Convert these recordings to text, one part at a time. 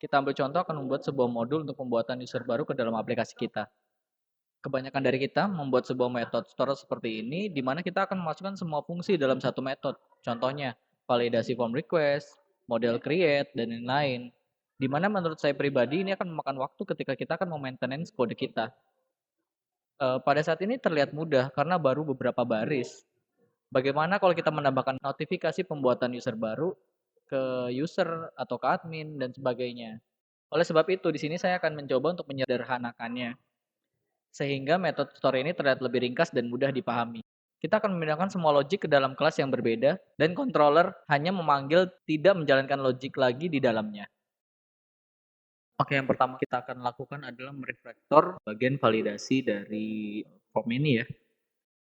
Kita ambil contoh akan membuat sebuah modul untuk pembuatan user baru ke dalam aplikasi kita. Kebanyakan dari kita membuat sebuah metode store seperti ini, di mana kita akan memasukkan semua fungsi dalam satu metode. Contohnya, validasi form request, model create, dan lain-lain. Di mana menurut saya pribadi ini akan memakan waktu ketika kita akan memaintenance kode kita. Pada saat ini terlihat mudah karena baru beberapa baris. Bagaimana kalau kita menambahkan notifikasi pembuatan user baru ke user atau ke admin dan sebagainya. Oleh sebab itu, di sini saya akan mencoba untuk menyederhanakannya sehingga metode store ini terlihat lebih ringkas dan mudah dipahami. Kita akan memindahkan semua logic ke dalam kelas yang berbeda dan controller hanya memanggil, tidak menjalankan logic lagi di dalamnya. Oke, yang pertama kita akan lakukan adalah merefactor bagian validasi dari form ini ya.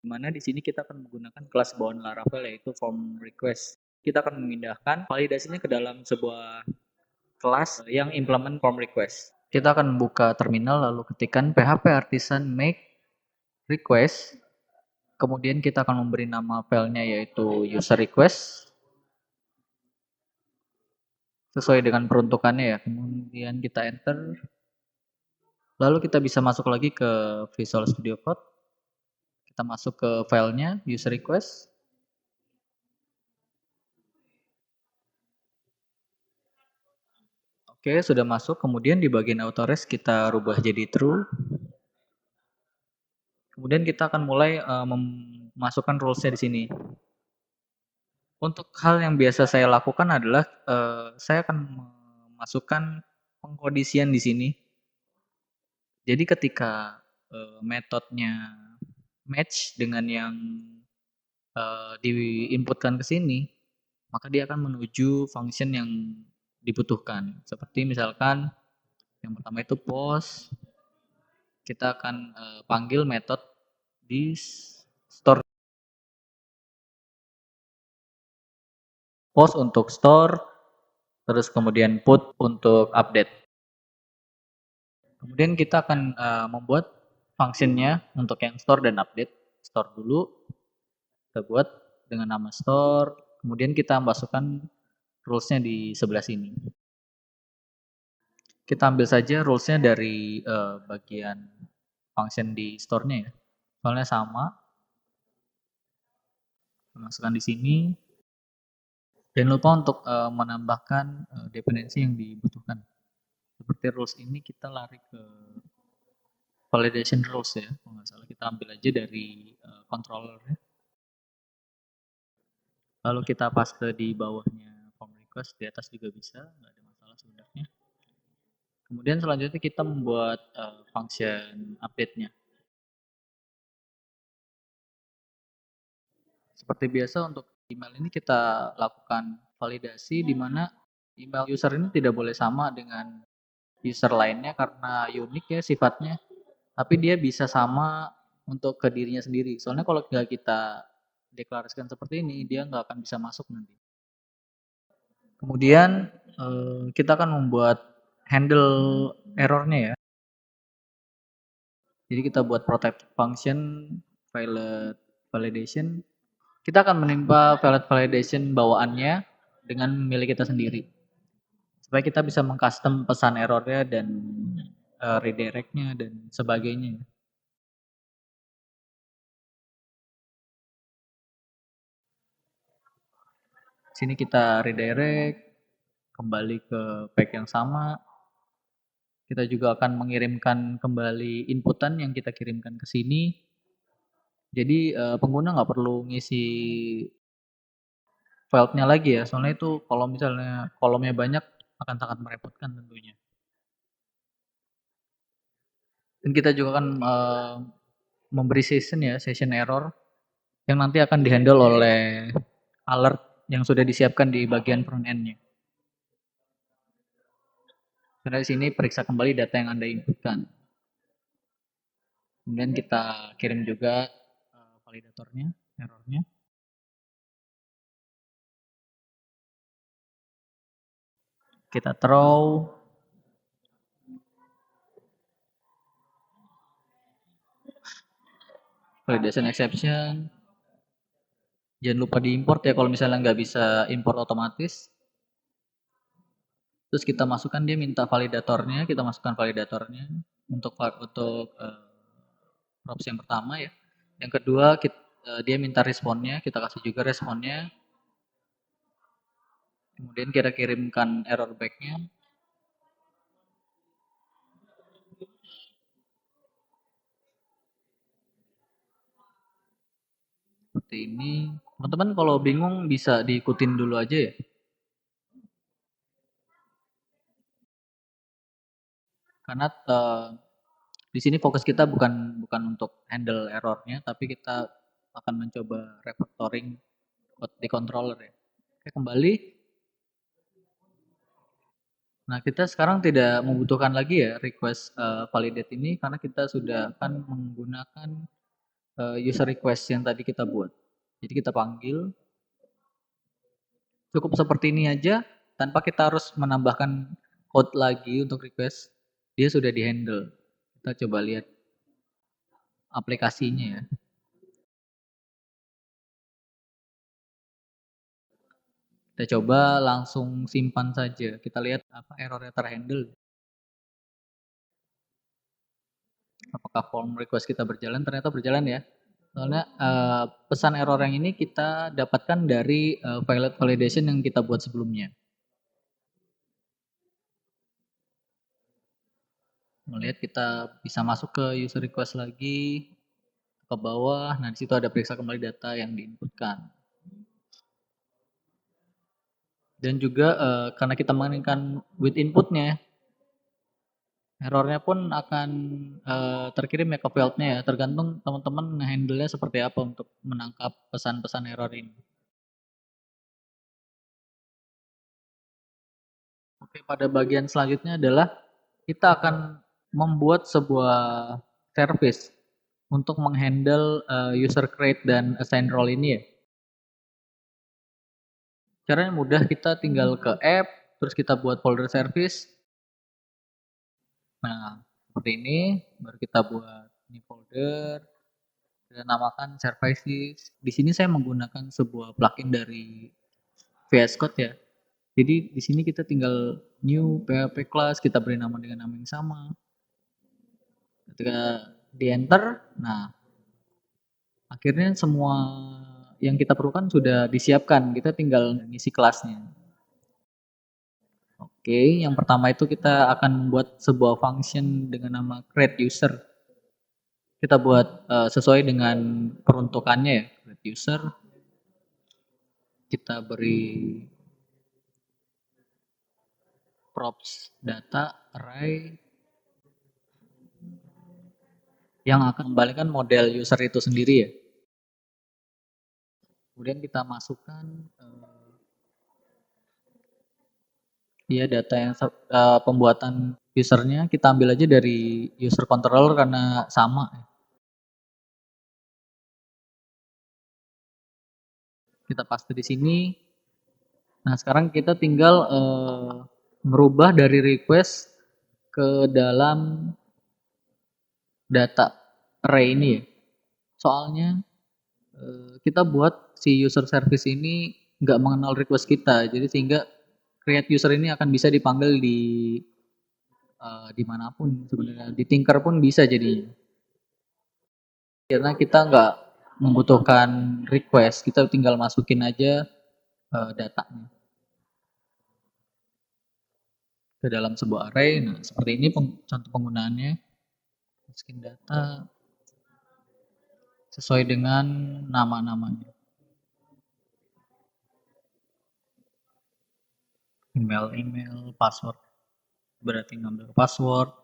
Dimana di sini kita akan menggunakan kelas bawaan Laravel yaitu form request. Kita akan memindahkan validasinya ke dalam sebuah kelas yang implement form request. Kita akan membuka terminal lalu ketikkan php artisan make request. Kemudian kita akan memberi nama filenya yaitu user request sesuai dengan peruntukannya ya. Kemudian kita enter. Lalu kita bisa masuk lagi ke Visual Studio Code. Kita masuk ke filenya user request. Oke, sudah masuk. Kemudian di bagian autorest kita rubah jadi true. Kemudian kita akan mulai memasukkan rules-nya di sini. Untuk hal yang biasa saya lakukan adalah saya akan memasukkan pengkondisian di sini. Jadi ketika metodenya match dengan yang diinputkan ke sini, maka dia akan menuju function yang dibutuhkan. Seperti misalkan yang pertama itu post, kita akan panggil metode di store. Post untuk store, terus kemudian put untuk update. Kemudian kita akan membuat functionnya untuk yang store dan update. Store dulu, kita buat dengan nama store, kemudian kita masukkan rules-nya di sebelah sini. Kita ambil saja rules-nya dari bagian function di store-nya ya. Soalnya sama. Masukkan di sini. Jangan lupa untuk menambahkan dependensi yang dibutuhkan. Seperti rules ini kita lari ke validation rules ya. Kalau nggak salah kita ambil aja dari controller ya. Lalu kita paste di bawahnya form request, di atas juga bisa, nggak ada masalah sebenarnya. Kemudian selanjutnya kita membuat function update-nya. Seperti biasa untuk email ini kita lakukan validasi di mana email user ini tidak boleh sama dengan user lainnya karena unik ya sifatnya. Tapi dia bisa sama untuk ke dirinya sendiri. Soalnya kalau nggak kita deklarasikan seperti ini, dia nggak akan bisa masuk nanti. Kemudian kita akan membuat handle errornya ya. Jadi kita buat protect function validation. Kita akan menimpa validation bawaannya dengan milik kita sendiri. Supaya kita bisa mengcustom pesan errornya dan redirectnya dan sebagainya. Sini kita redirect kembali ke pack yang sama. Kita juga akan mengirimkan kembali inputan yang kita kirimkan ke sini. Jadi pengguna nggak perlu ngisi file-nya lagi ya, soalnya itu kalau misalnya kolomnya banyak akan sangat merepotkan tentunya. Dan kita juga akan memberi session error yang nanti akan dihandle oleh alert yang sudah disiapkan di bagian front end-nya. Karena di sini periksa kembali data yang Anda inputkan. Kemudian kita kirim juga validatornya, errornya. Kita throw. Validation exception. Jangan lupa diimport ya kalau misalnya nggak bisa import otomatis. Terus kita masukkan, dia minta validatornya, kita masukkan validatornya untuk props yang pertama ya. Yang kedua dia minta responnya, kita kasih juga responnya. Kemudian kita kirimkan error back-nya. Seperti ini. Teman-teman kalau bingung bisa diikutin dulu aja ya. Karena di sini fokus kita bukan untuk handle errornya, tapi kita akan mencoba refactoring di controller ya. Oke, kembali. Nah, kita sekarang tidak membutuhkan lagi ya request validate ini karena kita sudah akan menggunakan user request yang tadi kita buat. Jadi kita panggil, cukup seperti ini aja tanpa kita harus menambahkan code lagi untuk request. Dia sudah di-handle. Kita coba lihat aplikasinya ya. Kita coba langsung simpan saja. Kita lihat apa errornya terhandle. Apakah form request kita berjalan? Ternyata berjalan ya. Soalnya pesan error yang ini kita dapatkan dari validation yang kita buat sebelumnya. Melihat kita bisa masuk ke user request lagi ke bawah. Nah, di situ ada periksa kembali data yang diinputkan. Dan juga karena kita menginginkan with inputnya, errornya pun akan terkirim ya ke fieldnya ya. Tergantung teman-teman nge-handle-nya seperti apa untuk menangkap pesan-pesan error ini. Oke, pada bagian selanjutnya adalah kita akan membuat sebuah service untuk menghandle user create dan assign role ini ya. Caranya mudah, kita tinggal ke app, terus kita buat folder service. Nah, seperti ini, baru kita buat ini folder, kita namakan services. Di sini saya menggunakan sebuah plugin dari VS Code ya. Jadi di sini kita tinggal new PHP class, kita beri nama dengan nama yang sama. Ketika di enter, nah akhirnya semua yang kita perlukan sudah disiapkan, kita tinggal ngisi kelasnya. Oke, yang pertama itu kita akan buat sebuah function dengan nama create user. Kita buat sesuai dengan peruntukannya ya, create user. Kita beri props data array yang akan kembalikan model user itu sendiri ya. Kemudian kita masukkan data yang pembuatan usernya, kita ambil aja dari user controller karena sama. Kita paste di sini. Nah, sekarang kita tinggal merubah dari request ke dalam data array ini ya. Soalnya kita buat si user service ini nggak mengenal request kita, jadi sehingga create user ini akan bisa dipanggil dimanapun sebenarnya, di Tinker pun bisa jadinya. Karena kita nggak membutuhkan request, kita tinggal masukin aja datanya ke dalam sebuah array. Nah, seperti ini contoh penggunaannya. Masukin data sesuai dengan nama-namanya. Email, password. Berarti ngambil password.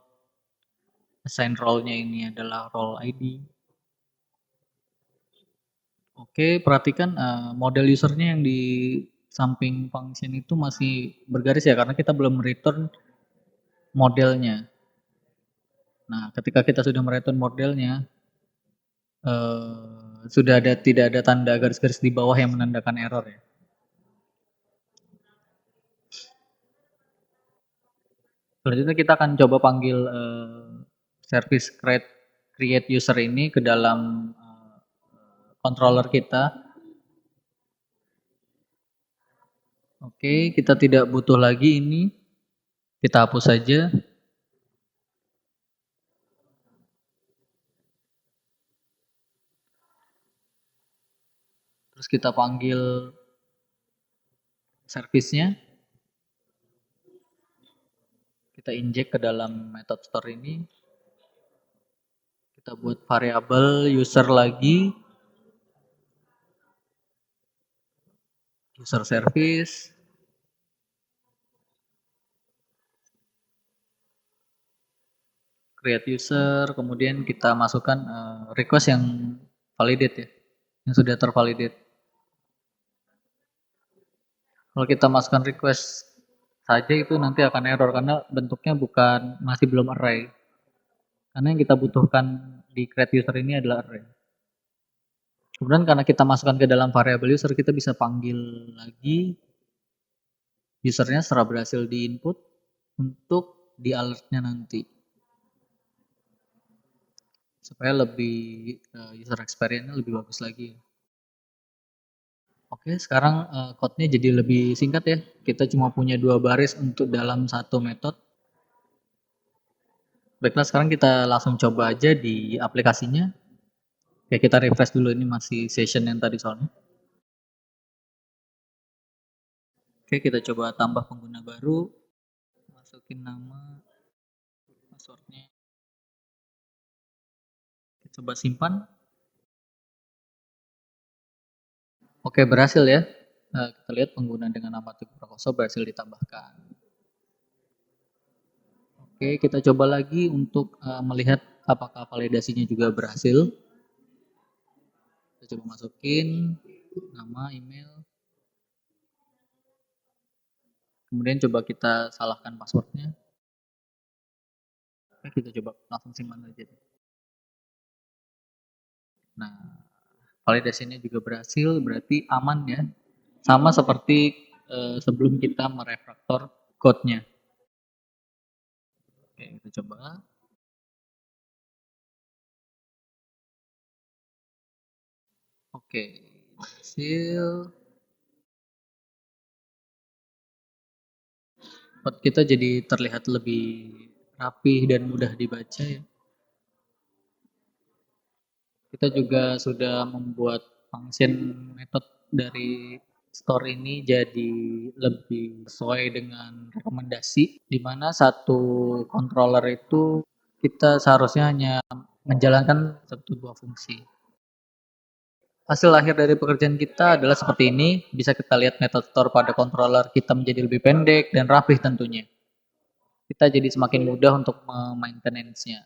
Assign role-nya ini adalah role ID. Oke, perhatikan model usernya yang di samping function itu masih bergaris ya, karena kita belum return modelnya. Nah, ketika kita sudah mereturn modelnya, sudah tidak ada tanda garis-garis di bawah yang menandakan error ya. Selanjutnya kita akan coba panggil service create user ini ke dalam controller kita. Oke, kita tidak butuh lagi ini. Kita hapus saja. Terus kita panggil servisnya. Kita injek ke dalam method store ini. Kita buat variabel user lagi. User service. Create user. Kemudian kita masukkan request yang validate ya. Yang sudah tervalidate. Kalau kita masukkan request saja itu nanti akan error karena bentuknya masih belum array. Karena yang kita butuhkan di create user ini adalah array. Kemudian karena kita masukkan ke dalam variable user, kita bisa panggil lagi usernya setelah berhasil di input untuk di alertnya nanti. Supaya lebih user experience-nya lebih bagus lagi. Oke, sekarang code-nya jadi lebih singkat ya. Kita cuma punya 2 baris untuk dalam satu metode. Baiklah, sekarang kita langsung coba aja di aplikasinya. Ya, kita refresh dulu, ini masih session yang tadi soalnya. Oke, kita coba tambah pengguna baru. Masukin nama, passwordnya. Kita coba simpan. Oke, berhasil ya. Nah, kita lihat pengguna dengan nama Teguh Prakoso berhasil ditambahkan. Oke, kita coba lagi untuk melihat apakah validasinya juga berhasil. Kita coba masukin nama, email. Kemudian coba kita salahkan passwordnya. Oke, kita coba langsung simpan aja. Nah, validasinya juga berhasil, berarti aman ya. Sama seperti sebelum kita merefaktor code-nya. Oke, kita coba. Oke, berhasil. Code kita jadi terlihat lebih rapih dan mudah dibaca ya. Kita juga sudah membuat function method dari store ini jadi lebih sesuai dengan rekomendasi, di mana satu controller itu kita seharusnya hanya menjalankan satu buah fungsi. Hasil akhir dari pekerjaan kita adalah seperti ini. Bisa kita lihat method store pada controller kita menjadi lebih pendek dan rapih tentunya. Kita jadi semakin mudah untuk memaintenance-nya.